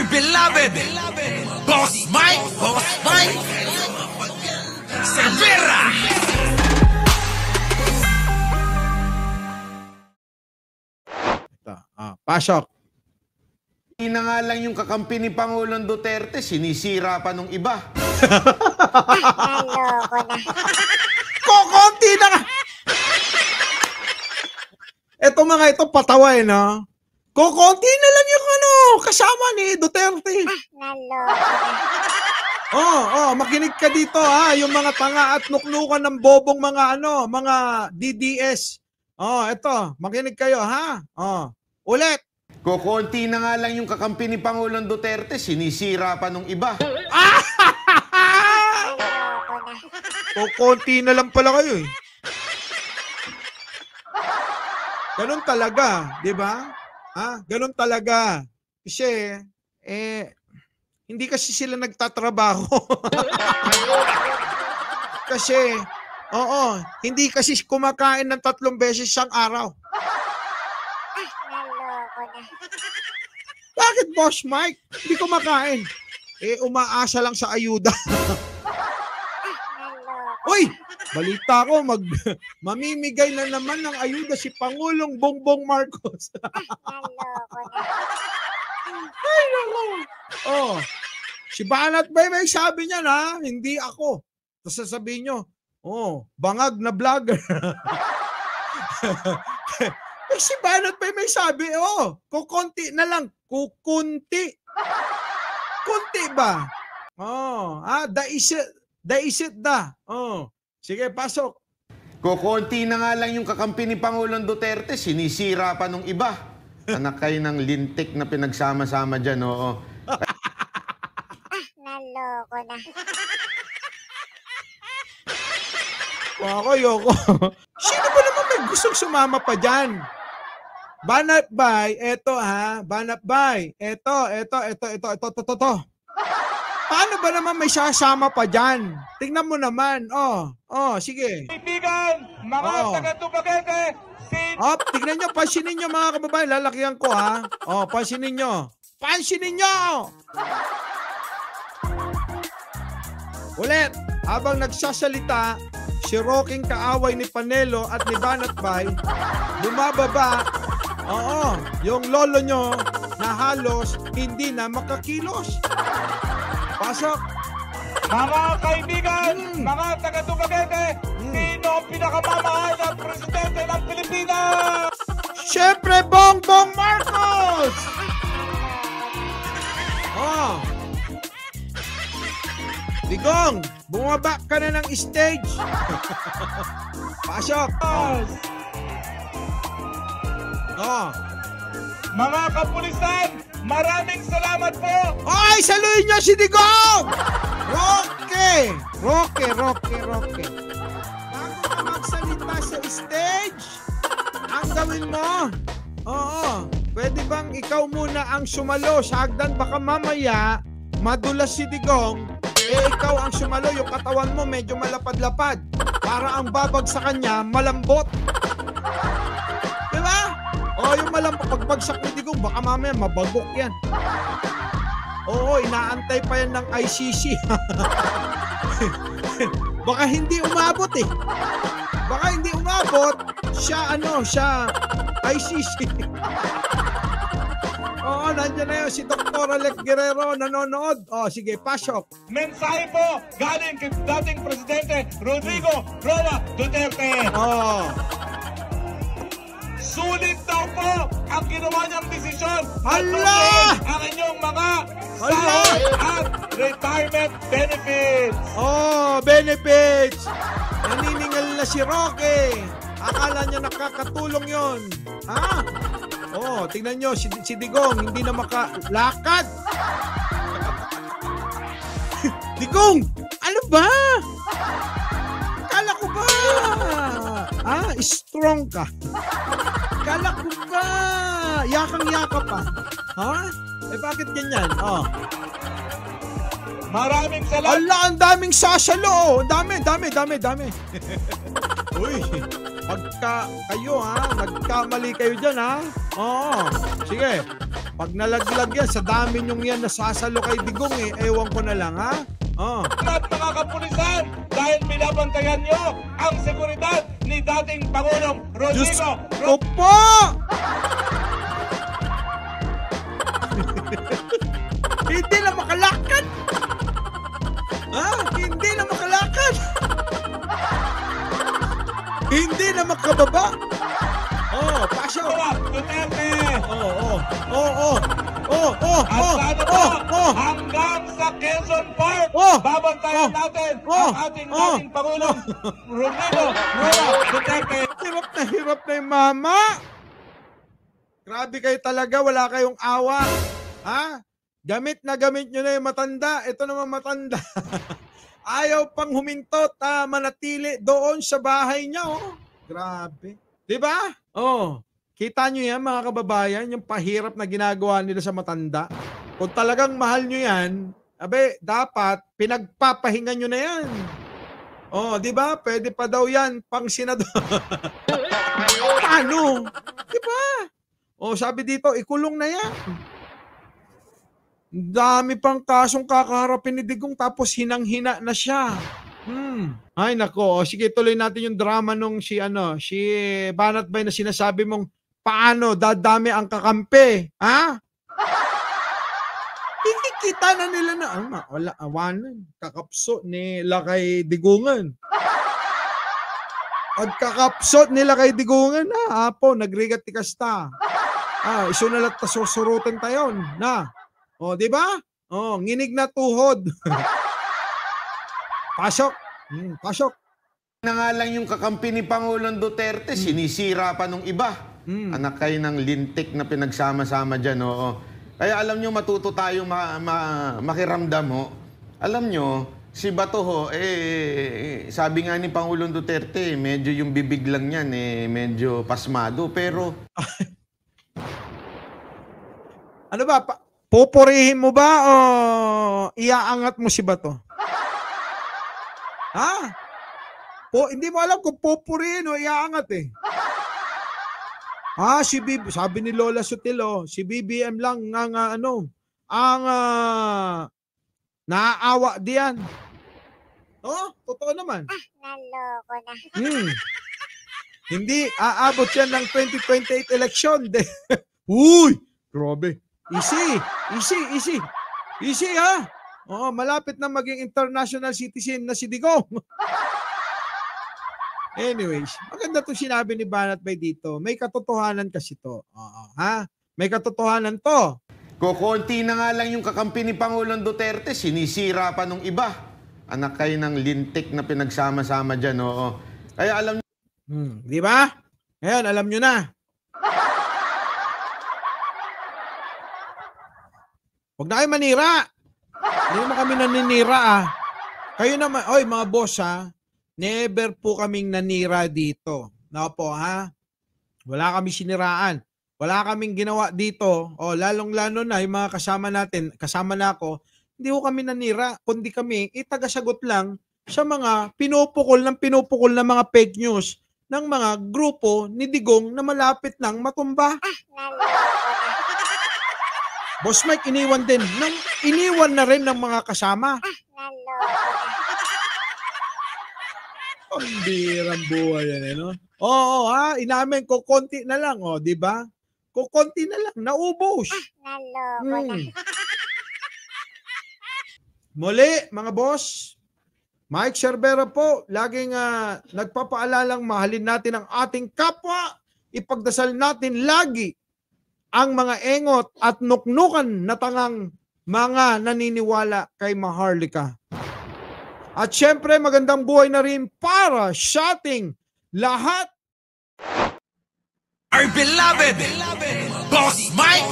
my beloved Boss Mike Severa. Pasok. Hindi na nga lang yung kakampi ni Pangulong Duterte, sinisira pa nung iba. Naloko na. Kukunti na nga. Eto mga ito, patawa no? Kukunti na lang yung kasama ni Duterte. Naloko na. Makinig ka dito ha, yung mga tanga at nuknukan ng bobong mga mga DDS. Eto, makinig kayo ha. Ulit. Kukunti na nga lang yung kakampi ni Pangulong Duterte, sinisira pa nung iba. Naloko na. Kukunti na lang pala kayo eh. Ganun talaga, di ba? Ganun talaga. Kasi, hindi kasi sila nagtatrabaho. Kasi, hindi kasi kumakain ng 3 beses isang araw. Naloko na. Bakit, Boss Mike? Hindi kumakain. Umaasa lang sa ayuda. Naloko. Uy! Balita ko, mamimigay na naman ng ayuda si Pangulong Bongbong Marcos. Naloko na. Ay, nako. Si Banat Bay may sabi niyan ha, hindi ako. Tapos sasabihin nyo, bangag na vlogger. Si Banat Bay may sabi, kukunti na lang. Kukunti. Kunti ba? Daisit da. Sige, pasok. Kukunti na nga lang yung kakampi ni Pangulong Duterte, sinisira pa nung iba. Anak kayo ng lintik na pinagsama-sama dyan, oo. Naloko na. Yoko. Sino ba naman may gustong sumama pa dyan? Banat Bay, eto ha. Banat Bay, eto. Paano ba naman may sasama pa dyan? Tingnan mo naman. Sige. Kaibigan, mga taga-Dumaguete, Tignan nyo, pansinin nyo mga kababayan. Lalakihan ko ha. Pansinin nyo. Pansinin nyo! Ulit, habang nagsasalita, si Roking kaaway ni Panelo at ni Banat Bay, bumababa, yung lolo nyo na halos hindi na makakilos. Pasok. mga kaibigan, mga taga-Dumaguete, sino ang pinakamamahal na presidente ng Pilipinas? Siyempre, Bongbong Marcos! Digong, bumaba ka na ng stage. Pasok. Mga kapulisan, maraming salamat po! Ay, saluhin niyo si Digong! Roque! Bago ka magsalita sa stage, ang gawin mo, pwede bang ikaw muna ang sumalo sa hagdan? Baka mamaya, madulas si Digong, ikaw ang sumalo, yung katawan mo medyo malapad-lapad. Para ang babag sa kanya, malambot. Diba? Yung malambot, pagbagsak ni Digong, baka mamaya mabagok yan. Inaantay pa yan ng ICC. Baka hindi umabot eh. Baka hindi umabot, siya ICC. Nandiyan na yun, si Dr. Alec Guerrero nanonood. Sige, pasok. Mensahe po galing kay dating Presidente Rodrigo Roa Duterte. Sulit daw po ang ginawa niyang desisyon. Hala! Ang inyong mga sahod at retirement benefits. Benefits! Naniningil na si Roque. Akala niya nakakatulong yon. Tingnan nyo, si Digong hindi na makalakad. Digong, ano ba? Kala ko ba? Strong ka. Kala ko ba? Yakang-yaka pa. Bakit ganyan? Maraming salamat. Ang daming sasalo. Dami. Uy, pagka kayo nagkamali kayo dyan Sige. Pag nalaglag yan, sa dami nyong yan nasasalo kay Digong eh. Ewan ko na lang, ha? Oh. At mga kapulisan, dahil binabantayan nyo ang seguridad ni dating Pangulong Diyos Rodrigo ko po! Hindi na makalakad! Ha? Hindi na makalakad! Hindi na makababa! Oh, pasyo! Roa Duterte. At hanggang sa Quezon Park, babantayan natin ang ating dating Pangulong Rodrigo Roa Duterte. Hirap na yung mama! Grabe kayo talaga, wala kayong awa. Ha? Gamit na gamit nyo na yung matanda. Ito naman matanda. Ayaw pang humintot, manatili doon sa bahay niya. Oh. Grabe. Diba? Oh. Kita nyo yan mga kababayan, yung pahirap na ginagawa nila sa matanda. Kung talagang mahal nyo yan, abe, dapat pinagpapahinga nyo na yan. Oh, diba? Pwede pa daw yan pang senador. Paano? Diba? Oh, sabi dito, ikulong na yan. Dami pang kasong kakaharapin ni Digong tapos hinang-hina na siya. Ay nako, sige tuloy natin yung drama nung si Banat Bay na sinasabi mong paano dadami ang kakampi, ha? Hindi kita na nila na wala awanan, kakapso nila kay Digungan. Pagkakapsot nila kay Digungan apo nagrigat ti kasta. Iso na lang susurutin tayo na. O, di ba? O, nginig na tuhod. Pasok. Pasok. Na nga lang yung kakampi ni Pangulong Duterte, sinisira pa nung iba. Anak kayo ng lintik na pinagsama-sama dyan, oo. Kaya alam nyo, matuto tayong makiramdam, ho. Alam nyo, si Bato, ho, sabi nga ni Pangulong Duterte, medyo yung bibig lang yan, medyo pasmado. Pero... ano ba? Pupurihin mo ba o iaangat mo si Bato? Ha? Hindi mo alam kung pupurihin o iaangat eh. Sabi ni Lola Sotelo, si BBM lang ang naaawa diyan. Oh, totoo naman. Naloko na. Hindi aabot yan ng 2028 election. Uy, grabe. Easy ha. Oo, malapit na maging international citizen na si Digong. Anyways, maganda to sinabi ni Banat Bay dito. May katotohanan kasi to. Ha? May katotohanan to. Kukunti na nga lang yung kakampi ni Pangulong Duterte, sinisira pa nung iba. Anak kayo ng lintik na pinagsama-sama dyan, oo. Kaya alam nyo... Di ba? Ngayon, alam nyo na. Huwag na kayo manira. Hindi naman kami naninira Kayo naman, mga boss never po kaming nanira dito. Po wala kami siniraan. Wala kaming ginawa dito. Lalong-lalo na yung mga kasama natin, kasama na ako, hindi ko kami nanira, kundi kami itagasagot lang sa mga pinupukol ng mga fake news ng mga grupo ni Digong na malapit nang matumba. Boss Mike, iniwan din. Iniwan na rin ng mga kasama. Ang birang buhay yan, no? Oo, inamin ko konti na lang, di ba? Konti na lang, naubos. Muli, mga boss, Mike Cervera po, laging nagpapaalalang mahalin natin ang ating kapwa. Ipagdasal natin lagi ang mga engot at nuknukan na tangang mga naniniwala kay Maharlika. At syempre, magandang buhay na rin para sa ating lahat. Our beloved Boss Mike.